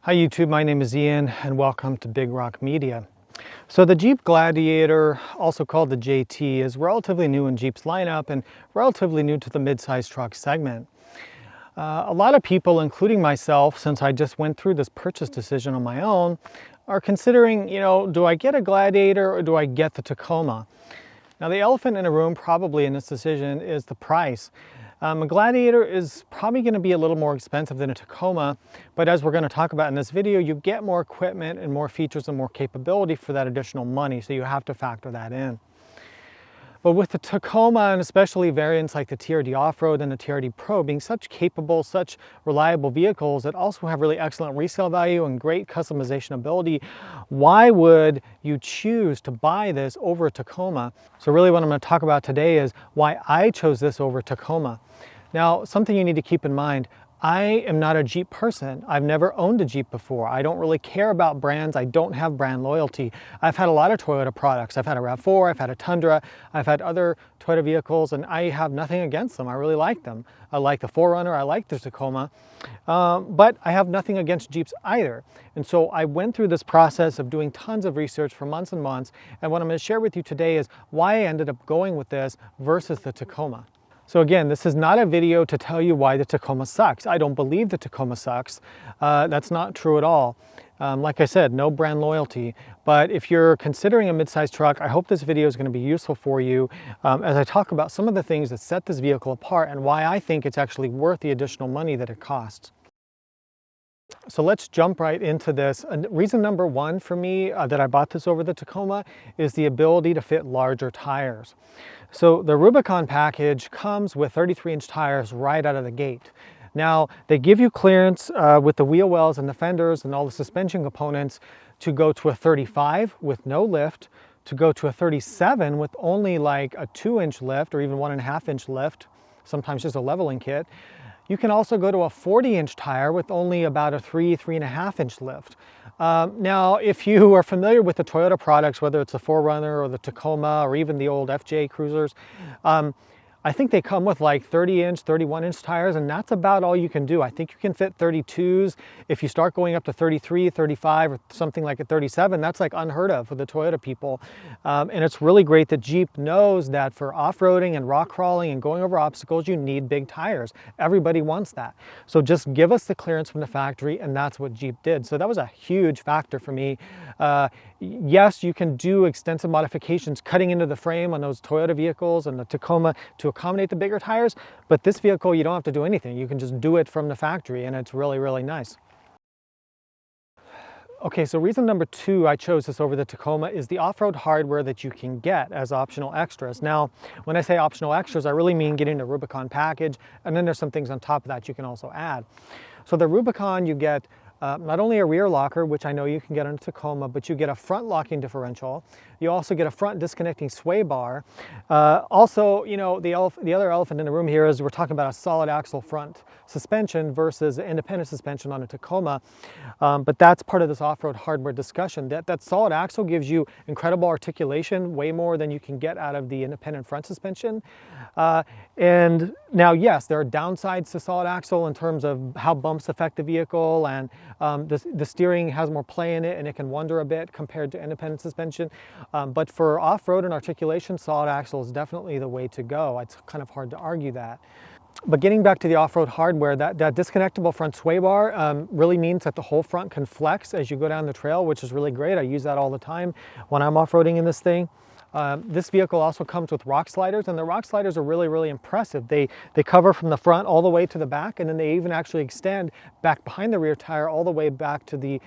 Hi YouTube, my name is Ian and welcome to Big Rock Media. So the Jeep Gladiator, also called the JT, is relatively new in Jeep's lineup and relatively new to the mid-size truck segment. A lot of people, including myself, since I just went through this purchase decision on my own, are considering, do I get a Gladiator or do I get the Tacoma? Now the elephant in the room probably in this decision is the price. A Gladiator is probably going to be a little more expensive than a Tacoma, but as we're going to talk about in this video, you get more equipment and more features and more capability for that additional money, so you have to factor that in. But with the Tacoma, and especially variants like the TRD Off-Road and the TRD Pro being such capable, such reliable vehicles that also have really excellent resale value and great customization ability, why would you choose to buy this over a Tacoma? So really what I'm going to talk about today is why I chose this over Tacoma. Now, something you need to keep in mind, I am not a Jeep person. I've never owned a Jeep before. I don't really care about brands. I don't have brand loyalty. I've had a lot of Toyota products. I've had a RAV4, I've had a Tundra, I've had other Toyota vehicles, and I have nothing against them. I really like them. I like the 4Runner, I like the Tacoma, but I have nothing against Jeeps either. And so I went through this process of doing tons of research for months and months, and what I'm going to share with you today is why I ended up going with this versus the Tacoma. So again, this is not a video to tell you why the Tacoma sucks. I don't believe the Tacoma sucks. That's not true at all. Like I said, no brand loyalty. But if you're considering a mid-size truck, I hope this video is going to be useful for you as I talk about some of the things that set this vehicle apart and why I think it's actually worth the additional money that it costs. So let's jump right into this. And reason number one for me that I bought this over the Tacoma is the ability to fit larger tires. So the Rubicon package comes with 33-inch tires right out of the gate. Now they give you clearance with the wheel wells and the fenders and all the suspension components to go to a 35 with no lift, to go to a 37 with only like a 2-inch lift or even 1.5-inch lift, sometimes just a leveling kit. You can also go to a 40-inch tire with only about a 3.5-inch lift. Now, if you are familiar with the Toyota products, whether it's the 4Runner or the Tacoma or even the old FJ Cruisers, I think they come with like 30-inch, 31-inch tires, and that's about all you can do. I think you can fit 32s. If you start going up to 33, 35, or something like a 37, that's like unheard of for the Toyota people. And it's really great that Jeep knows that for off-roading and rock crawling and going over obstacles, you need big tires. Everybody wants that. So just give us the clearance from the factory, and that's what Jeep did. So that was a huge factor for me. Yes, you can do extensive modifications cutting into the frame on those Toyota vehicles and the Tacoma to accommodate the bigger tires, but this vehicle you don't have to do anything. You can just do it from the factory, and it's really, really nice. Okay, so reason number two I chose this over the Tacoma is the off-road hardware that you can get as optional extras. Now, when I say optional extras, I really mean getting the Rubicon package, and then there's some things on top of that you can also add. So the Rubicon, you get not only a rear locker, which I know you can get on a Tacoma, but you get a front locking differential. You also get a front disconnecting sway bar. Also, the other elephant in the room here is we're talking about a solid axle front suspension versus independent suspension on a Tacoma. But that's part of this off-road hardware discussion. That solid axle gives you incredible articulation, way more than you can get out of the independent front suspension. And now, yes, there are downsides to solid axle in terms of how bumps affect the vehicle, and the steering has more play in it and it can wander a bit compared to independent suspension. But for off-road and articulation, solid axle is definitely the way to go. It's kind of hard to argue that. But getting back to the off-road hardware, that disconnectable front sway bar really means that the whole front can flex as you go down the trail, which is really great. I use that all the time when I'm off-roading in this thing. This vehicle also comes with rock sliders, and the rock sliders are really, really impressive. They cover from the front all the way to the back, and then they even actually extend back behind the rear tire all the way back to the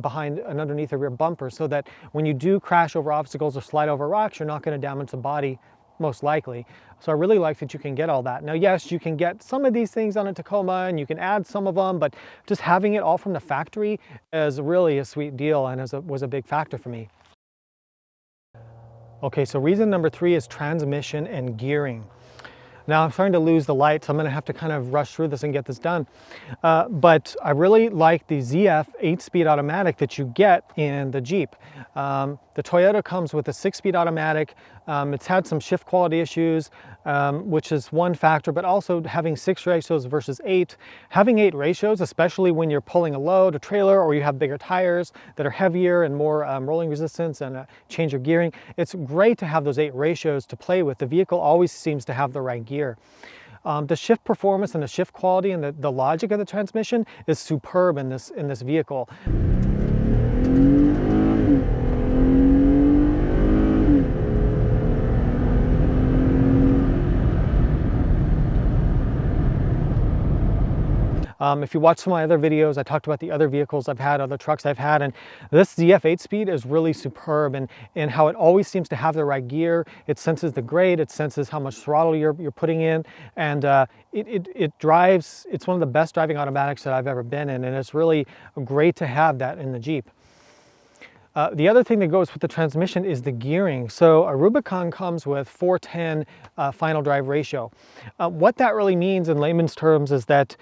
behind and underneath the rear bumper, so that when you do crash over obstacles or slide over rocks, you're not going to damage the body, most likely. So I really like that you can get all that. Now, yes, you can get some of these things on a Tacoma and you can add some of them, but just having it all from the factory is really a sweet deal and was a big factor for me. Okay, so reason number three is transmission and gearing. Now I'm starting to lose the light, so I'm going to have to kind of rush through this and get this done. But I really like the ZF 8-speed automatic that you get in the Jeep. The Toyota comes with a 6-speed automatic, It's had some shift quality issues, which is one factor, but also having 6 ratios versus 8. Having 8 ratios, especially when you're pulling a load, a trailer, or you have bigger tires that are heavier and more rolling resistance and change your gearing, it's great to have those 8 ratios to play with. The vehicle always seems to have the right gear. The shift performance and the shift quality and the logic of the transmission is superb in this vehicle. If you watch some of my other videos, I talked about the other vehicles I've had, other trucks I've had, and this ZF 8-speed is really superb in how it always seems to have the right gear. It senses the grade, it senses how much throttle you're putting in, and it drives. It's one of the best driving automatics that I've ever been in, and it's really great to have that in the Jeep. The other thing that goes with the transmission is the gearing. So a Rubicon comes with 410 final drive ratio. What that really means in layman's terms is that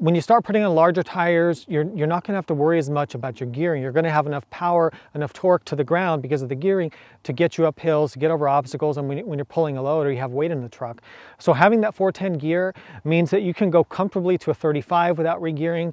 when you start putting on larger tires, you're not going to have to worry as much about your gearing. You're going to have enough power, enough torque to the ground because of the gearing to get you up hills, to get over obstacles, and when you're pulling a load or you have weight in the truck. So having that 410 gear means that you can go comfortably to a 35 without regearing.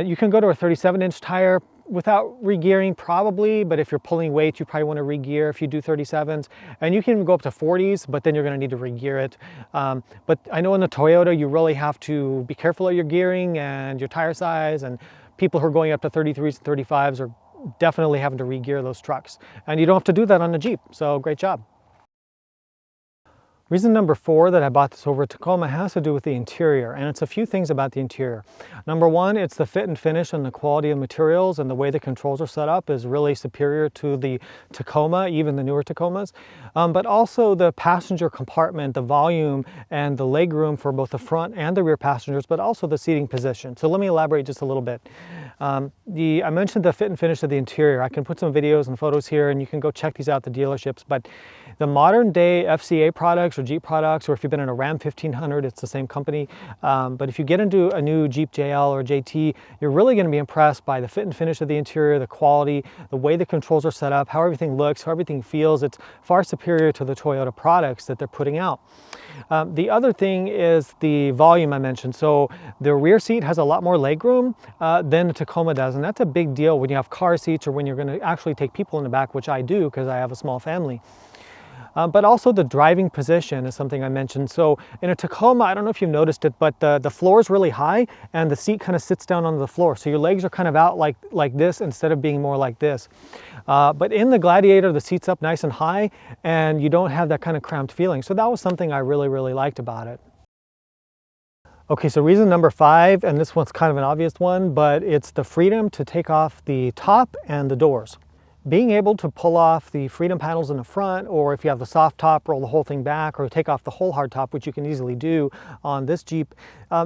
You can go to a 37-inch tire without regearing probably, but if you're pulling weight, you probably want to regear if you do 37s. And you can even go up to 40s, but then you're going to need to regear it. But I know in the Toyota, you really have to be careful of your gearing and your tire size, and people who are going up to 33s and 35s are definitely having to regear those trucks. And you don't have to do that on the Jeep, so great job. Reason number 4 that I bought this over at Tacoma has to do with the interior, and it's a few things about the interior. Number 1, it's the fit and finish and the quality of materials, and the way the controls are set up is really superior to the Tacoma, even the newer Tacomas. But also the passenger compartment, the volume and the legroom for both the front and the rear passengers, but also the seating position. So let me elaborate just a little bit. I mentioned the fit and finish of the interior. I can put some videos and photos here, and you can go check these out at the dealerships. But the modern day FCA products or Jeep products, or if you've been in a Ram 1500, it's the same company. But if you get into a new Jeep JL or JT, you're really going to be impressed by the fit and finish of the interior, the quality, the way the controls are set up, how everything looks, how everything feels. It's far superior to the Toyota products that they're putting out. The other thing is the volume I mentioned. So the rear seat has a lot more legroom than the Tacoma does, and that's a big deal when you have car seats or when you're going to actually take people in the back, which I do because I have a small family. But also the driving position is something I mentioned. So in a Tacoma, I don't know if you've noticed it, but the floor is really high and the seat kind of sits down onto the floor. So your legs are kind of out like this instead of being more like this. But in the Gladiator, the seat's up nice and high and you don't have that kind of cramped feeling. So that was something I really, really liked about it. Okay, so reason number 5, and this one's kind of an obvious one, but it's the freedom to take off the top and the doors. Being able to pull off the freedom panels in the front, or if you have the soft top, roll the whole thing back, or take off the whole hard top, which you can easily do on this Jeep,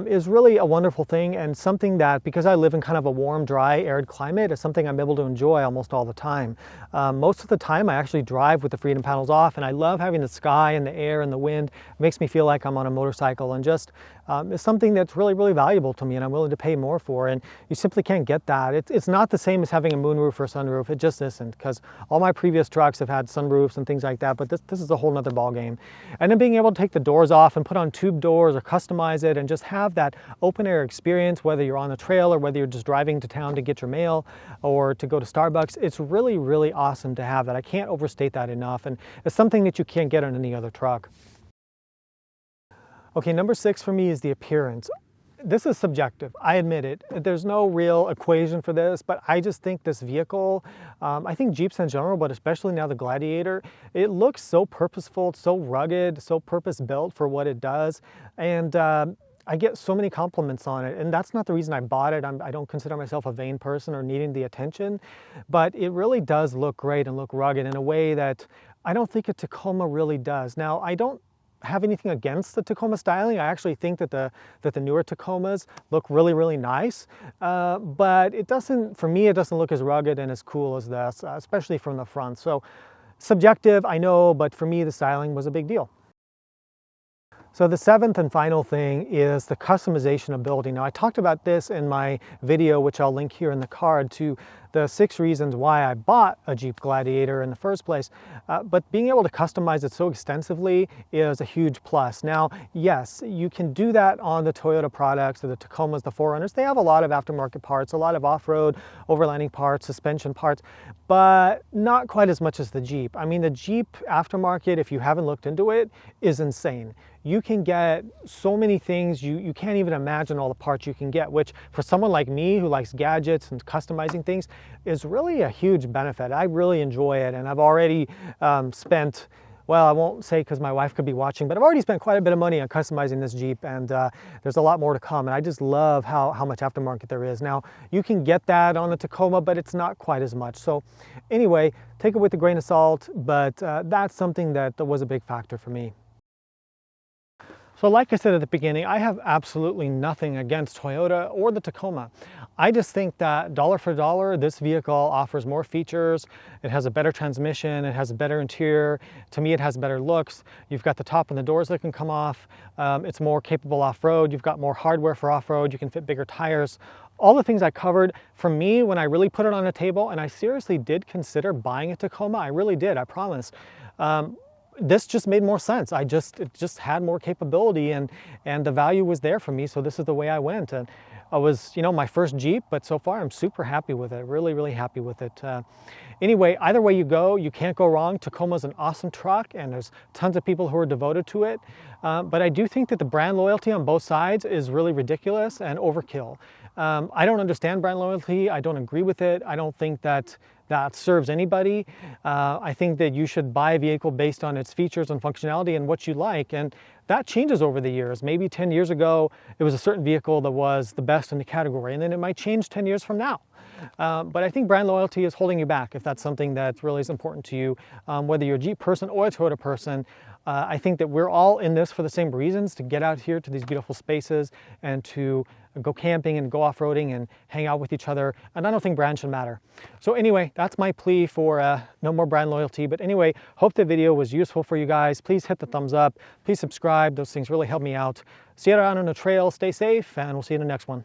is really a wonderful thing, and something that, because I live in kind of a warm, dry, arid climate, is something I'm able to enjoy almost all the time. Most of the time I actually drive with the freedom panels off, and I love having the sky and the air and the wind. It makes me feel like I'm on a motorcycle, and just it's something that's really, really valuable to me, and I'm willing to pay more for, and you simply can't get that. It's not the same as having a moonroof or a sunroof. It just isn't, because all my previous trucks have had sunroofs and things like that, but this is a whole nother ball game. And then being able to take the doors off and put on tube doors or customize it and just have that open air experience, whether you're on the trail or whether you're just driving to town to get your mail or to go to Starbucks, it's really, really awesome to have that. I can't overstate that enough, and it's something that you can't get on any other truck. Okay, number 6 for me is the appearance. This is subjective, I admit it. There's no real equation for this, but I just think this vehicle, I think Jeeps in general, but especially now the Gladiator, it looks so purposeful, so rugged, so purpose-built for what it does. And I get so many compliments on it, and that's not the reason I bought it. I don't consider myself a vain person or needing the attention, but it really does look great and look rugged in a way that I don't think a Tacoma really does. Now, I don't have anything against the Tacoma styling. I actually think that the newer Tacomas look really, really nice, but it doesn't, for me, it doesn't look as rugged and as cool as this, especially from the front. So subjective, I know, but for me, the styling was a big deal. So the seventh and final thing is the customization ability. Now I talked about this in my video, which I'll link here in the card, to the 6 reasons why I bought a Jeep Gladiator in the first place. But being able to customize it so extensively is a huge plus. Now, yes, you can do that on the Toyota products, the Tacomas, the 4Runners. They have a lot of aftermarket parts, a lot of off-road, overlanding parts, suspension parts, but not quite as much as the Jeep. I mean, the Jeep aftermarket, if you haven't looked into it, is insane. You can get so many things, you can't even imagine all the parts you can get, which for someone like me who likes gadgets and customizing things is really a huge benefit. I really enjoy it, and I've already spent, well, I won't say because my wife could be watching, but I've already spent quite a bit of money on customizing this Jeep, and there's a lot more to come, and I just love how much aftermarket there is. Now, you can get that on the Tacoma, but it's not quite as much. So anyway, take it with a grain of salt, but that's something that was a big factor for me. So like I said at the beginning, I have absolutely nothing against Toyota or the Tacoma. I just think that dollar for dollar, this vehicle offers more features. It has a better transmission, it has a better interior. To me, it has better looks. You've got the top and the doors that can come off. It's more capable off-road. You've got more hardware for off-road. You can fit bigger tires. All the things I covered, for me, when I really put it on the table, and I seriously did consider buying a Tacoma, I really did, I promise. This just made more sense. It just had more capability, and the value was there for me, so this is the way I went. And it was, my first Jeep, but so far I'm super happy with it, really, really happy with it. Anyway, either way you go, you can't go wrong. Tacoma's an awesome truck, and there's tons of people who are devoted to it. But I do think that the brand loyalty on both sides is really ridiculous and overkill. I don't understand brand loyalty. I don't agree with it. I don't think that serves anybody. I think that you should buy a vehicle based on its features and functionality and what you like, and that changes over the years. Maybe 10 years ago, it was a certain vehicle that was the best in the category, and then it might change 10 years from now. But I think brand loyalty is holding you back if that's something that really is important to you. Whether you're a Jeep person or a Toyota person, I think that we're all in this for the same reasons, to get out here to these beautiful spaces and to go camping and go off-roading and hang out with each other, and I don't think brand should matter. So anyway, that's my plea for no more brand loyalty. But anyway, hope the video was useful for you guys. Please hit the thumbs up, please subscribe. Those things really help me out. See you out on the trail, stay safe, and we'll see you in the next one.